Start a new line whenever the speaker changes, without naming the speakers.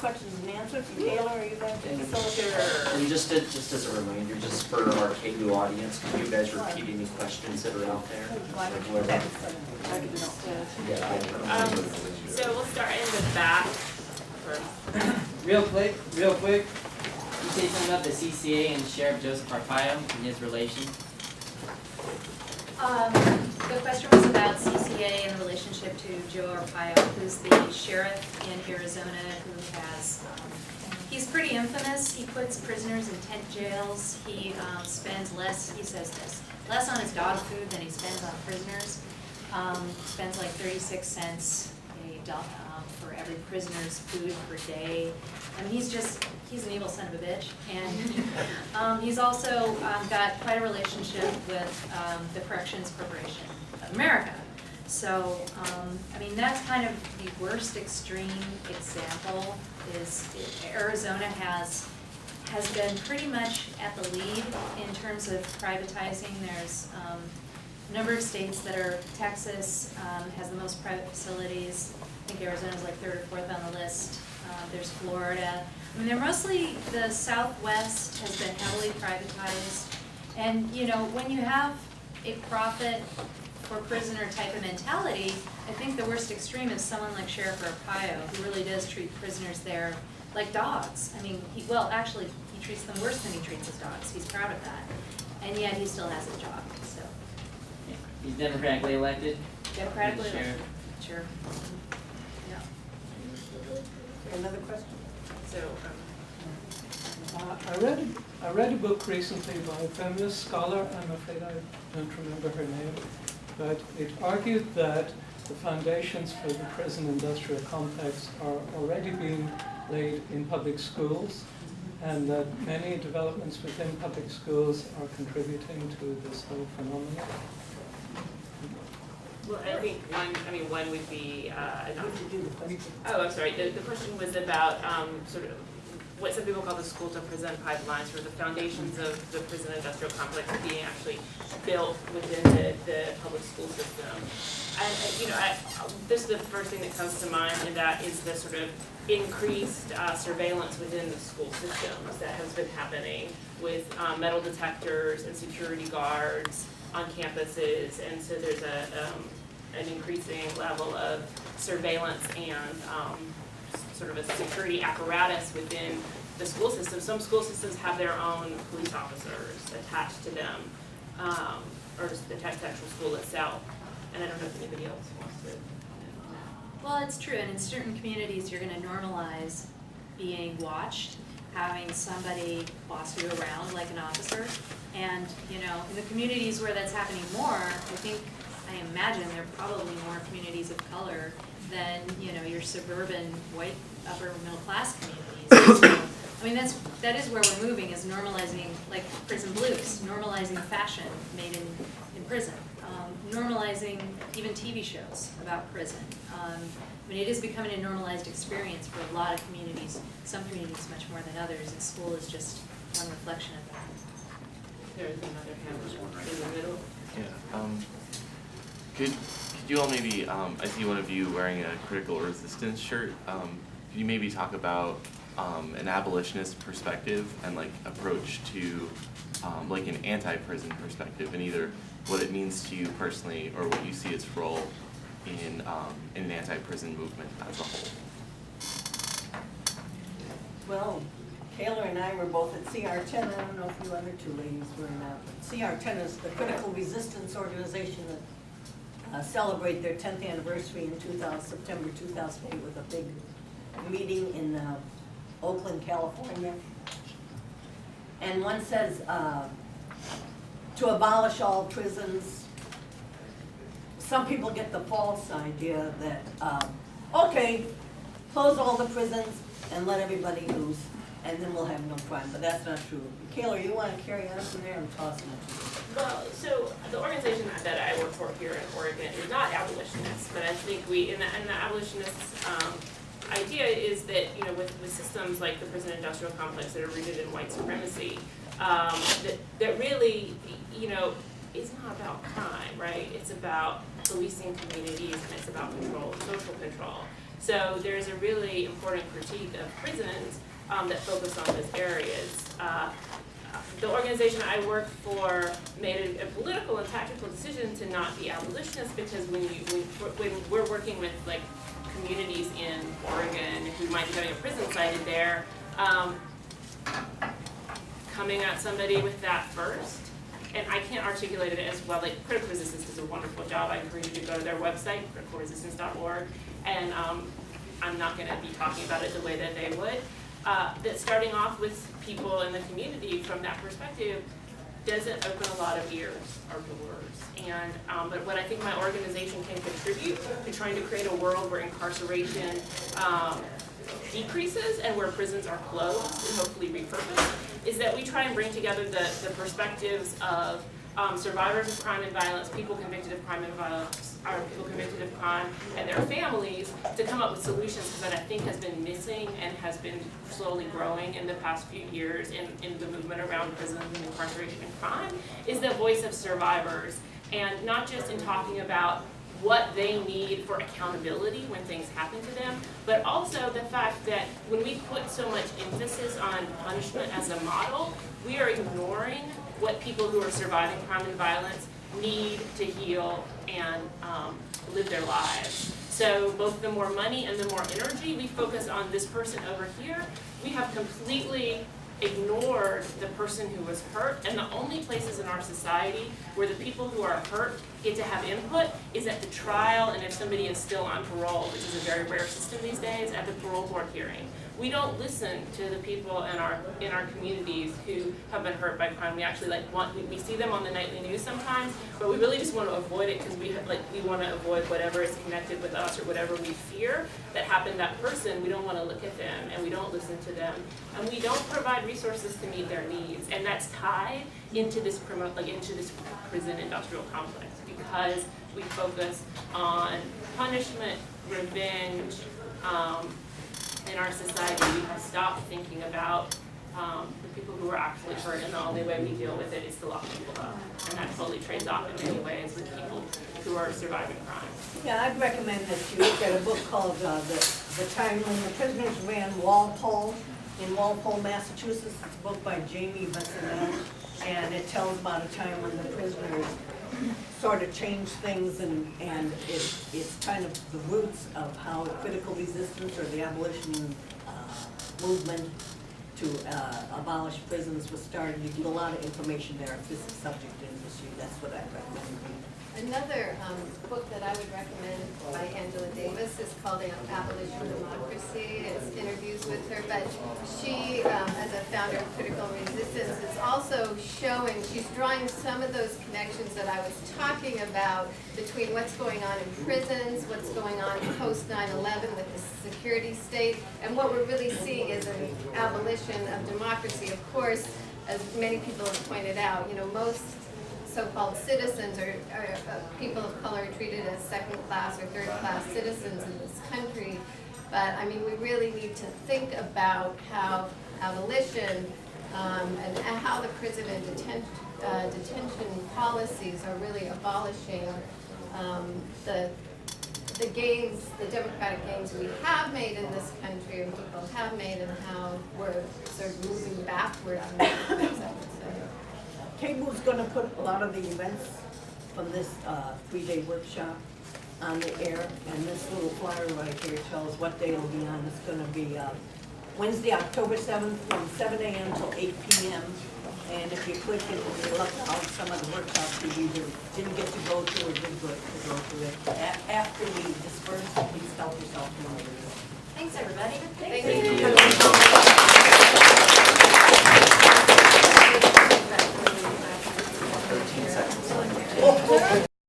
questions and answers. Caylor, are you going to facilitate?
And just as a reminder, just for our KU audience, can you guys repeat any questions that are out there?
So we'll start in the back.
Real quick, you say something about the CCA and Sheriff Joseph Arpaio and his relation?
The question was about CCA in relationship to Joe Arpaio, who's the sheriff in Arizona who has, he's pretty infamous. He puts prisoners in tent jails. He spends less, he says this, less on his dog food than he spends on prisoners. Spends like 36 cents for every prisoner's food per day. And he's an evil son of a bitch. And he's also got quite a relationship with the Corrections Corporation of America. So, I mean, that's kind of the worst extreme example is Arizona has been pretty much at the lead in terms of privatizing. There's a number of states that are, Texas has the most private facilities. I think Arizona's like 3rd or 4th on the list. There's Florida. I mean, they're mostly, the Southwest has been heavily privatized. And, you know, when you have a profit for prisoner type of mentality, I think the worst extreme is someone like Sheriff Arpaio, who really does treat prisoners there like dogs. I mean, actually, he treats them worse than he treats his dogs. He's proud of that. And yet he still has a job, so.
Yeah. He's democratically elected?
Democratically elected, sure. Yeah.
Another question?
So,
I read a book recently by a feminist scholar. I'm afraid I don't remember her name, but it argued that the foundations for the prison industrial complex are already being laid in public schools, and that many developments within public schools are contributing to this whole phenomenon.
well, I think one would be, oh, I'm sorry, the question was about sort of what some people call the school to prison pipelines, or the foundations of the prison industrial complex being actually built within the public school system. This is the first thing that comes to mind, and that is the sort of increased surveillance within the school systems that has been happening with metal detectors and security guards on campuses, and so there's an increasing level of surveillance and sort of a security apparatus within the school system. Some school systems have their own police officers attached to them, or just attached to the actual school itself. And I don't know if anybody else wants to comment on that.
Well, it's true, and in certain communities, you're going to normalize being watched, having somebody boss you around like an officer. And, you know, in the communities where that's happening more, I imagine there are probably more communities of color than, you know, your suburban white upper middle class communities. So, I mean, that is where we're moving, is normalizing, like prison blues, normalizing fashion made in prison, normalizing even TV shows about prison. I mean, it is becoming a normalized experience for a lot of communities, some communities much more than others, and school is just one reflection of that.
There's another hand in the middle.
Yeah. Could you all maybe, I see one of you wearing a critical resistance shirt. Could you maybe talk about an abolitionist perspective and like approach to like an anti-prison perspective, and either what it means to you personally or what you see its role in an anti-prison movement as a whole?
Well, Caylor and I were both at CR10. I don't know if you other two ladies were in that. CR10 is the critical resistance organization that celebrate their 10th anniversary in September 2008 with a big meeting in Oakland, California. And one says to abolish all prisons. Some people get the false idea that, okay, close all the prisons and let everybody loose, and then we'll have no crime, but that's not true. Caylor, you want to carry on from there? I'm tossing it to you.
Well, so the organization that I work for here in Oregon is not abolitionists, but I think in the abolitionist idea is that, you know, with systems like the prison industrial complex that are rooted in white supremacy, that really, you know, it's not about crime, right? It's about policing communities, and it's about control, social control. So there's a really important critique of prisons that focus on those areas. The organization I worked for made a political and tactical decision to not be abolitionist, because when we're working with like communities in Oregon who might be having a prison sited there, coming at somebody with that first, and I can't articulate it as well. Like, Critical Resistance does a wonderful job. I encourage you to go to their website, criticalresistance.org, and I'm not going to be talking about it the way that they would. That starting off with people in the community from that perspective doesn't open a lot of ears or doors. And but what I think my organization can contribute to trying to create a world where incarceration decreases and where prisons are closed and hopefully repurposed is that we try and bring together the perspectives of survivors of crime and violence, people convicted of crime and violence, or people convicted of crime and their families, to come up with solutions that I think has been missing and has been slowly growing in the past few years in the movement around prisons and incarceration and crime, is the voice of survivors, and not just in talking about what they need for accountability when things happen to them, but also the fact that when we put so much emphasis on punishment as a model, we are ignoring what people who are surviving crime and violence need to heal and live their lives. So both the more money and the more energy we focus on this person over here, we have completely ignored the person who was hurt, and the only places in our society where the people who are hurt get to have input is at the trial, and if somebody is still on parole, which is a very rare system these days, at the parole board hearing. We don't listen to the people in our communities who have been hurt by crime. We actually we see them on the nightly news sometimes, but we really just want to avoid it because we want to avoid whatever is connected with us or whatever we fear that happened to that person. We don't want to look at them, and we don't listen to them, and we don't provide resources to meet their needs, and that's tied into this prison industrial complex, because we focus on punishment, revenge. In our society, we have stopped thinking about the people who are actually hurt, and the only way we deal with it is to lock people up. And that totally trades off in many ways with people who are surviving crime.
Yeah, I'd recommend that you look at a book called The Time When the Prisoners Ran Walpole in Walpole, Massachusetts. It's a book by Jamie Bessenel, and it tells about a time when the prisoners sort of change things, and it's kind of the roots of how critical resistance or the abolition movement to abolish prisons was started. You get a lot of information there if this is subject to industry. That's what I recommend reading.
Another book that I would recommend by Angela Davis is called Abolition Democracy. It's interviews with her, but she, as a founder of Critical Resistance, is also showing, she's drawing some of those connections that I was talking about between what's going on in prisons, what's going on post 9/11 with the security state, and what we're really seeing is an abolition of democracy. Of course, as many people have pointed out, most so-called citizens or people of color are treated as second-class or third-class citizens in this country. But I mean, we really need to think about how abolition and how the prison and detention policies are really abolishing the gains, the democratic gains we have made in this country and people have made, and how we're sort of moving backward on those, I would say.
KBOO's going to put a lot of the events from this 3-day workshop on the air, and this little flyer right here tells what day it'll be on. It's going to be Wednesday, October 7th from 7 a.m. till 8 p.m. And if you click it, it'll look out some of the workshops you either didn't get to go to or did go to it after we discuss